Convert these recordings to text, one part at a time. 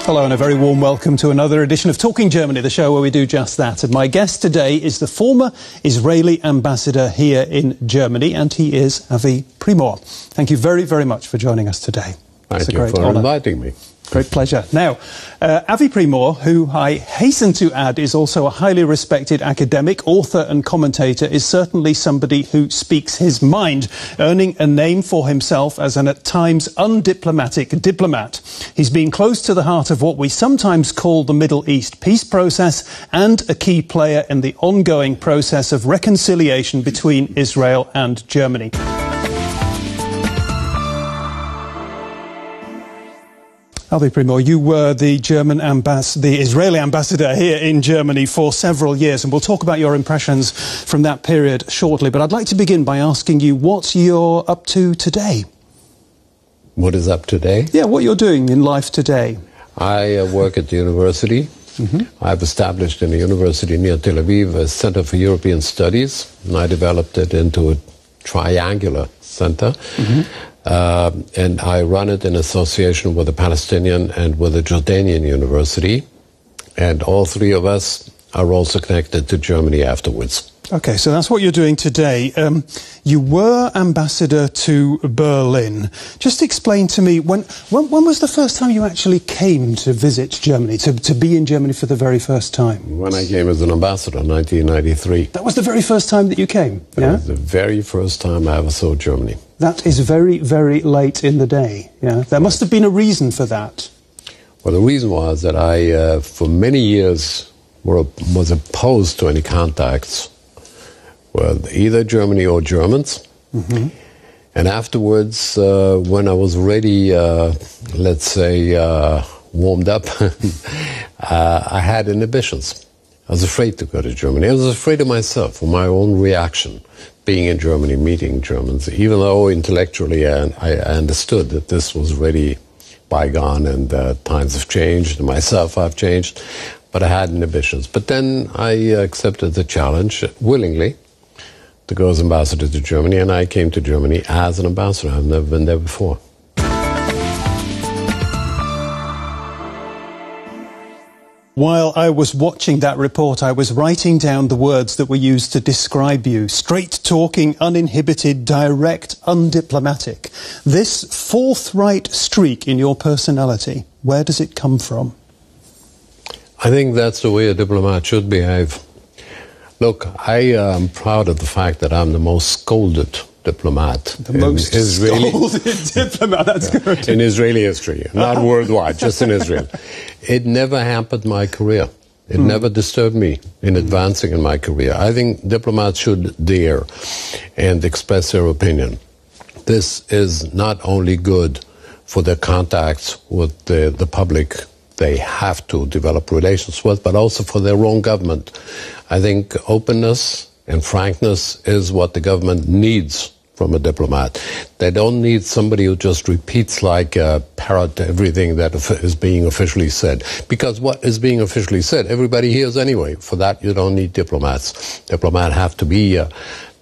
Hello and a very warm welcome to another edition of Talking Germany, the show where we do just that. And my guest today is the former Israeli ambassador here in Germany, and he is Avi Primor. Thank you very, very much for joining us today. Thank you for inviting me. Great pleasure. Now, Avi Primor, who I hasten to add is also a highly respected academic, author and commentator, is certainly somebody who speaks his mind, earning a name for himself as an at times undiplomatic diplomat. He's been close to the heart of what we sometimes call the Middle East peace process and a key player in the ongoing process of reconciliation between Israel and Germany. Avi Primor, you were the Israeli ambassador here in Germany for several years, and we'll talk about your impressions from that period shortly. But I'd like to begin by asking you what you're up to today. What is up today? Yeah, what you're doing in life today. I work at the university. I've established in a university near Tel Aviv a Center for European Studies, and I developed it into a triangular center. And I run it in association with a Palestinian and with a Jordanian university. And all three of us are also connected to Germany afterwards. Okay, so that's what you're doing today. You were ambassador to Berlin. Just explain to me, when was the first time you actually came to visit Germany, to be in Germany for the very first time? When I came as an ambassador in 1993. That was the very first time that you came? That was the very first time I ever saw Germany. That is very, very late in the day. Yeah, there must have been a reason for that. Well, the reason was that I, for many years, was opposed to any contacts with either Germany or Germans. And afterwards, when I was ready, let's say, warmed up, I had inhibitions. I was afraid to go to Germany. I was afraid of myself, of my own reaction, being in Germany, meeting Germans, even though intellectually I understood that this was already bygone and times have changed, and myself I've changed, but I had inhibitions. But then I accepted the challenge willingly to go as ambassador to Germany, and I came to Germany as an ambassador. I've never been there before. While I was watching that report, I was writing down the words that were used to describe you. Straight-talking, uninhibited, direct, undiplomatic. This forthright streak in your personality, where does it come from? I think that's the way a diplomat should behave. Look, I am proud of the fact that I'm the most scolded diplomat. The most scolded diplomat, that's good. In Israeli history, not worldwide, just in Israel. It never hampered my career. It never disturbed me in advancing in my career. I think diplomats should dare and express their opinion. This is not only good for their contacts with the public they have to develop relations with, but also for their own government. I think openness and frankness is what the government needs from a diplomat. They don't need somebody who just repeats like a parrot everything that is being officially said. Because what is being officially said, everybody hears anyway. For that, you don't need diplomats. Diplomats have to be,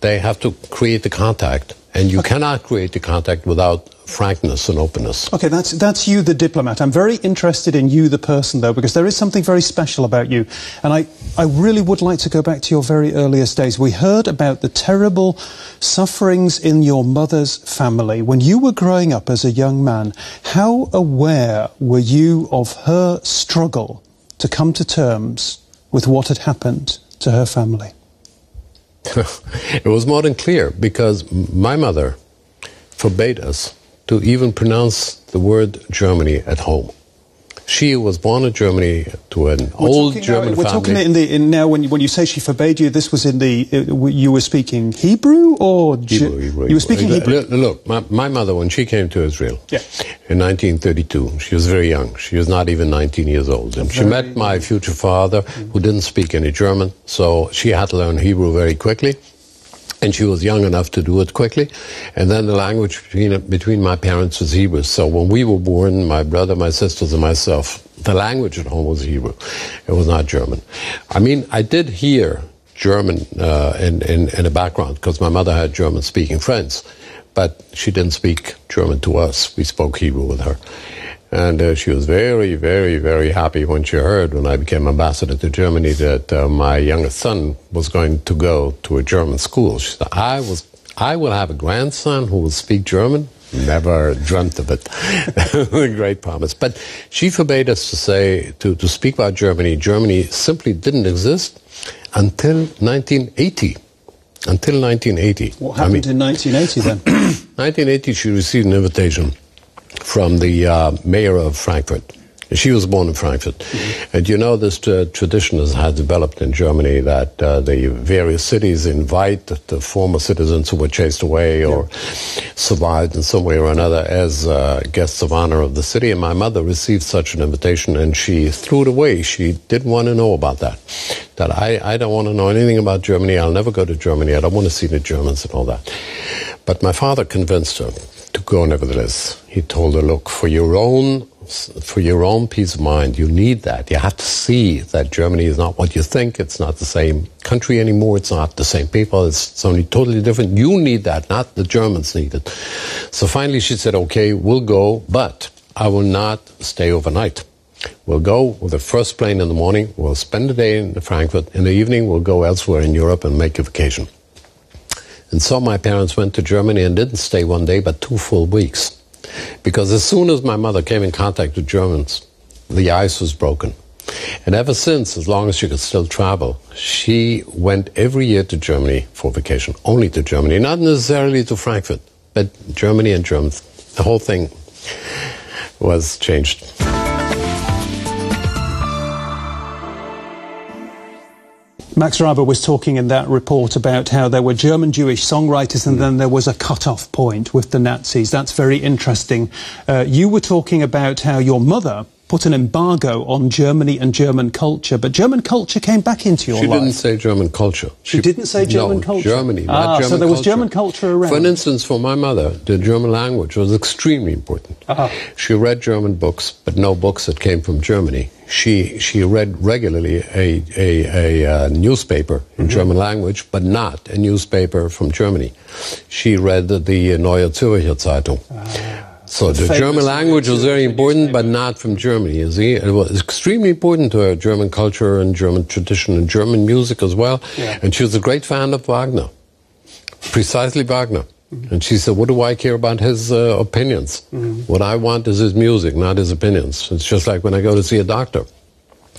they have to create the contact. And you cannot create the contact without frankness and openness. Okay, that's you, the diplomat. I'm very interested in you, the person, though, because there is something very special about you. And I really would like to go back to your very earliest days. We heard about the terrible sufferings in your mother's family. When you were growing up as a young man, how aware were you of her struggle to come to terms with what had happened to her family? It was more than clear, because my mother forbade us to even pronounce the word Germany at home. She was born in Germany to an old German family. We're talking now when you say she forbade you, this was you were speaking Hebrew or Hebrew. You were speaking Hebrew. Look, my mother, when she came to Israel in 1932, she was very young. She was not even 19 years old. And she met my future father, who didn't speak any German, so she had to learn Hebrew very quickly. And she was young enough to do it quickly. And then the language between my parents was Hebrew. So when we were born, my brother, my sisters, and myself, the language at home was Hebrew. It was not German. I mean, I did hear German in the background, because my mother had German-speaking friends. But she didn't speak German to us. We spoke Hebrew with her. And she was very, very, very happy when she heard, when I became ambassador to Germany, that my youngest son was going to go to a German school. She said, I will have a grandson who will speak German. Never dreamt of it. A great promise. But she forbade us to speak about Germany. Germany simply didn't exist until 1980. Until 1980. What happened in 1980 then? 1980, she received an invitation from the mayor of Frankfurt. She was born in Frankfurt. Mm-hmm. And you know, this tradition has developed in Germany that the various cities invite the former citizens who were chased away or survived in some way or another as guests of honor of the city. And my mother received such an invitation and she threw it away. She didn't want to know about that. That I don't want to know anything about Germany. I'll never go to Germany. I don't want to see the Germans and all that. But my father convinced her to go nevertheless. He told her, look, for your own peace of mind, you need that. You have to see that Germany is not what you think. It's not the same country anymore. It's not the same people. It's something totally different. You need that, not the Germans need it. So finally she said, okay, we'll go, but I will not stay overnight. We'll go with the first plane in the morning. We'll spend the day in Frankfurt. In the evening, we'll go elsewhere in Europe and make a vacation. And so my parents went to Germany and didn't stay one day, but 2 full weeks. Because as soon as my mother came in contact with Germans, the ice was broken. And ever since, as long as she could still travel, she went every year to Germany for vacation. Only to Germany, not necessarily to Frankfurt, but Germany and Germans. The whole thing was changed. Max Rabe was talking in that report about how there were German Jewish songwriters and then there was a cut-off point with the Nazis. That's very interesting. You were talking about how your mother put an embargo on Germany and German culture, but German culture came back into your life. She didn't say German culture. She didn't say German culture? Germany, not German so there was culture. German culture around. For instance, for my mother, the German language was extremely important. She read German books, but no books that came from Germany. She read regularly a newspaper in German language, but not a newspaper from Germany. She read the Neue Zürcher Zeitung. So the German language was very important, but not from Germany, you see. It was extremely important to her, German culture and German tradition and German music as well. Yeah. And she was a great fan of Wagner, precisely Wagner. And she said, what do I care about his opinions? What I want is his music, not his opinions. It's just like when I go to see a doctor.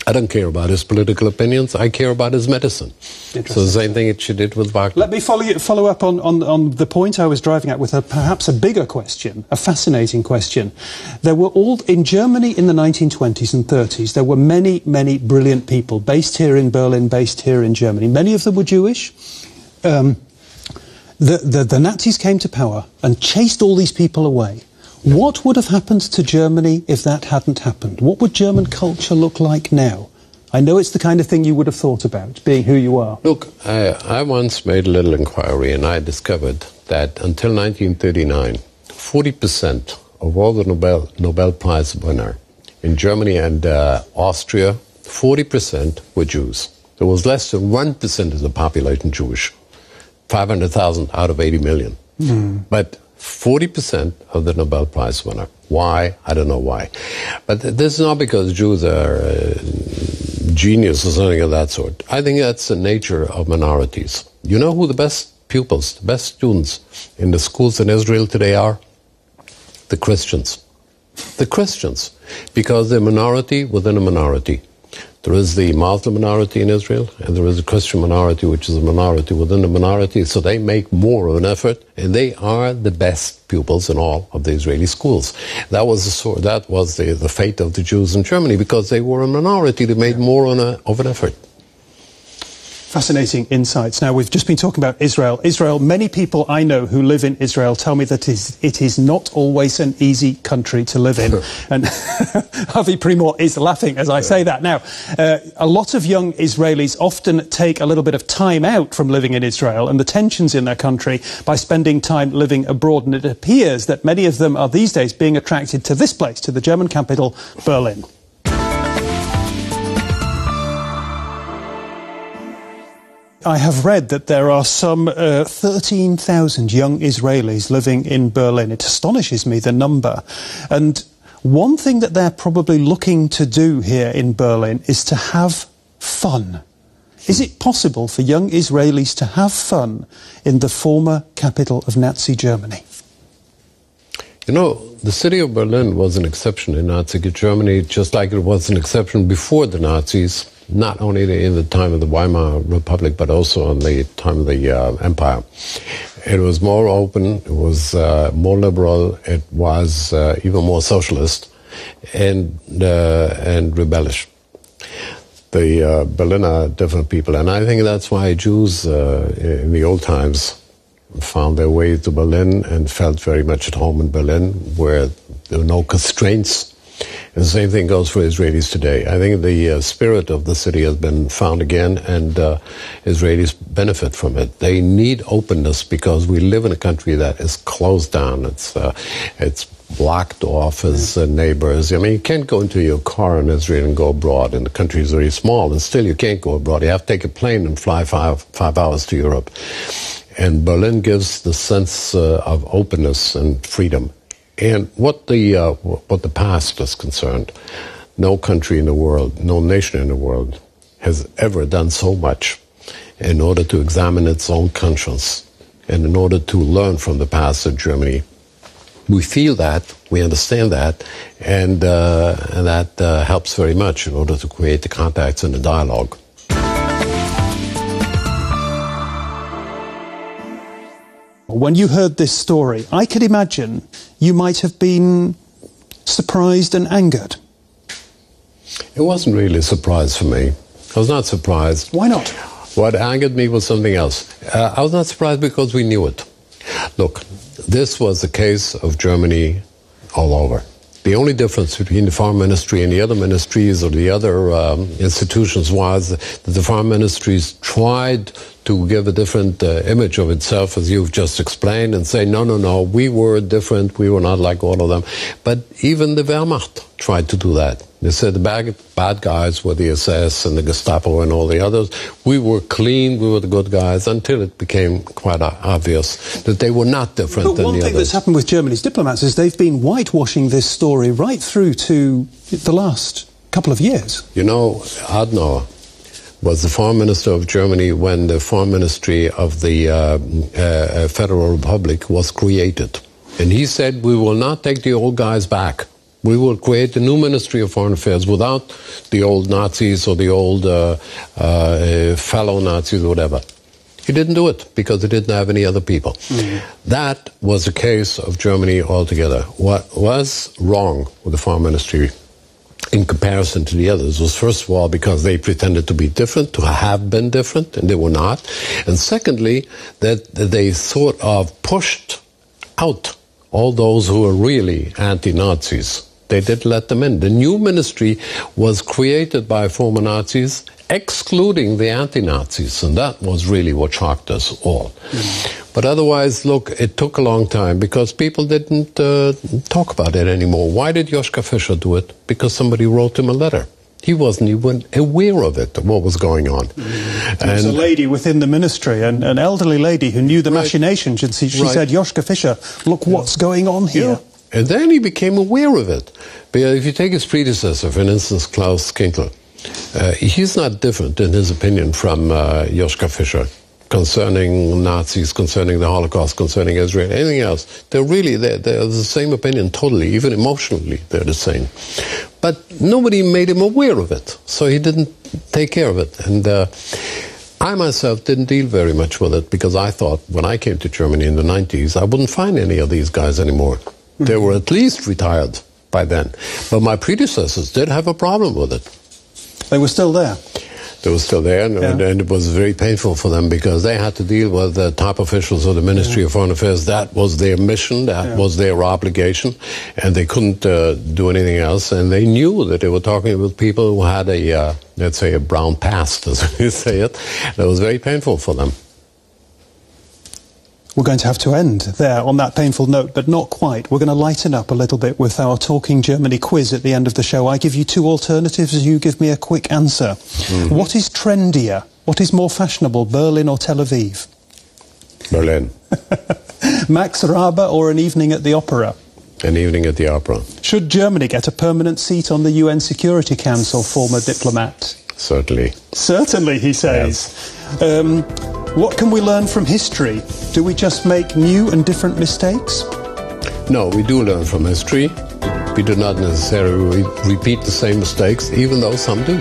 I don't care about his political opinions. I care about his medicine. So the same thing she did with Wagner. Let me follow up on the point I was driving at with perhaps a bigger question, a fascinating question. There were in Germany in the 1920s and 30s, there were many, many brilliant people based here in Berlin, based here in Germany. Many of them were Jewish. The Nazis came to power and chased all these people away. What would have happened to Germany if that hadn't happened? What would German culture look like now? I know it's the kind of thing you would have thought about, being who you are. Look, I once made a little inquiry and I discovered that until 1939, 40% of all the Nobel Prize winners in Germany and Austria, 40% were Jews. There was less than 1% of the population Jewish. 500,000 out of 80 million. But 40% of the Nobel Prize winner. Why? I don't know why. But this is not because Jews are genius or something of that sort. I think that's the nature of minorities. You know who the best pupils, the best students in the schools in Israel today are? The Christians. The Christians. Because they're a minority within a minority. There is the Muslim minority in Israel, and there is a Christian minority, which is a minority within a minority, so they make more of an effort, and they are the best pupils in all of the Israeli schools. That was the fate of the Jews in Germany, because they were a minority, they made more of an effort. Fascinating insights. Now, we've just been talking about Israel. Israel, many people I know who live in Israel tell me that it is not always an easy country to live in. And Avi Primor is laughing as I say that. Now, a lot of young Israelis often take a little bit of time out from living in Israel and the tensions in their country by spending time living abroad. And it appears that many of them are these days being attracted to this place, to the German capital, Berlin. I have read that there are some 13,000 young Israelis living in Berlin. It astonishes me, the number. And One thing that they're probably looking to do here in Berlin is to have fun. Is it possible for young Israelis to have fun in the former capital of Nazi Germany? You know, the city of Berlin was an exception in Nazi Germany, just like it was an exception before the Nazis, not only in the time of the Weimar Republic, but also in the time of the Empire. It was more open, it was more liberal, it was even more socialist and rebellious. The Berlin are different people, and I think that's why Jews in the old times found their way to Berlin and felt very much at home in Berlin, where there were no constraints. And the same thing goes for Israelis today. I think the spirit of the city has been found again, and Israelis benefit from it. They need openness because we live in a country that is closed down. It's blocked off as neighbors. I mean, you can't go into your car in Israel and go abroad, and the country is very small, and still you can't go abroad. You have to take a plane and fly five hours to Europe. And Berlin gives the sense of openness and freedom. And what the past is concerned, no country in the world, no nation in the world has ever done so much in order to examine its own conscience and in order to learn from the past of Germany. We feel that, we understand that, and that helps very much in order to create the contacts and the dialogue. When you heard this story, I could imagine you might have been surprised and angered. It wasn't really a surprise for me. I was not surprised. Why not? What angered me was something else. I was not surprised because we knew it. Look, this was the case of Germany all over. The only difference between the Foreign Ministry and the other ministries or the other institutions was that the Foreign Ministries tried to give a different image of itself, as you've just explained, and say, no, we were different, we were not like all of them. But even the Wehrmacht tried to do that. They said the bad guys were the SS and the Gestapo and all the others. We were clean, we were the good guys, until it became quite obvious that they were not different than the others. One thing that's happened with Germany's diplomats is they've been whitewashing this story right through to the last couple of years. You know, Adenauer was the foreign minister of Germany when the foreign ministry of the Federal Republic was created. And he said, we will not take the old guys back. We will create a new Ministry of Foreign Affairs without the old Nazis or the old fellow Nazis or whatever. He didn't do it because he didn't have any other people. Mm-hmm. That was the case of Germany altogether. What was wrong with the Foreign Ministry in comparison to the others was, first of all, because they pretended to be different, to have been different, and they were not. And secondly, that they sort of pushed out all those who were really anti-Nazis. They did let them in. The new ministry was created by former Nazis, excluding the anti-Nazis, and that was really what shocked us all. Mm. But otherwise, look, it took a long time because people didn't talk about it anymore. Why did Joschka Fischer do it? Because somebody wrote him a letter. He wasn't even aware of it, what was going on. There was a lady within the ministry, an elderly lady who knew the machinations, and she said, Joschka Fischer, look what's going on here. Yeah. And then he became aware of it. But if you take his predecessor, for instance, Klaus Kinkel, he's not different in his opinion from Joschka Fischer concerning Nazis, concerning the Holocaust, concerning Israel, anything else. They're the same opinion totally, even emotionally they're the same. But nobody made him aware of it, so he didn't take care of it. And I myself didn't deal very much with it because I thought when I came to Germany in the 90s, I wouldn't find any of these guys anymore. Mm-hmm. They were at least retired by then. But my predecessors did have a problem with it. They were still there. They were still there, and it was very painful for them because they had to deal with the top officials of the Ministry of Foreign Affairs. That was their mission, that was their obligation, and they couldn't do anything else. And they knew that they were talking with people who had a, let's say, a brown past, as we say it. That was very painful for them. We're going to have to end there on that painful note, but not quite. We're going to lighten up a little bit with our Talking Germany quiz at the end of the show. I give you two alternatives and you give me a quick answer. Mm-hmm. What is trendier? What is more fashionable, Berlin or Tel Aviv? Berlin. Max Rabe or an evening at the opera? An evening at the opera. Should Germany get a permanent seat on the UN Security Council, former diplomat? Certainly. Certainly, he says. Yes. What can we learn from history? Do we just make new and different mistakes? No, we do learn from history. We do not necessarily repeat the same mistakes, even though some do.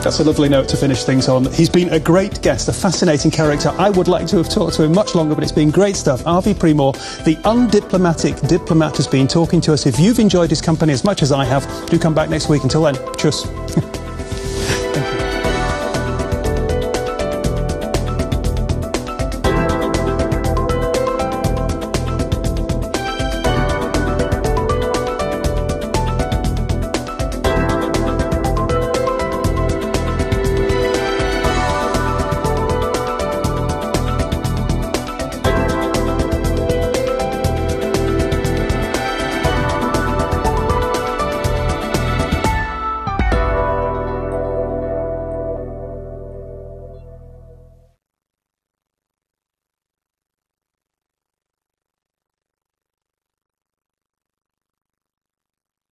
That's a lovely note to finish things on. He's been a great guest, a fascinating character. I would like to have talked to him much longer, but it's been great stuff. Avi Primor, the undiplomatic diplomat, has been talking to us. If you've enjoyed his company as much as I have, do come back next week. Until then, tschüss.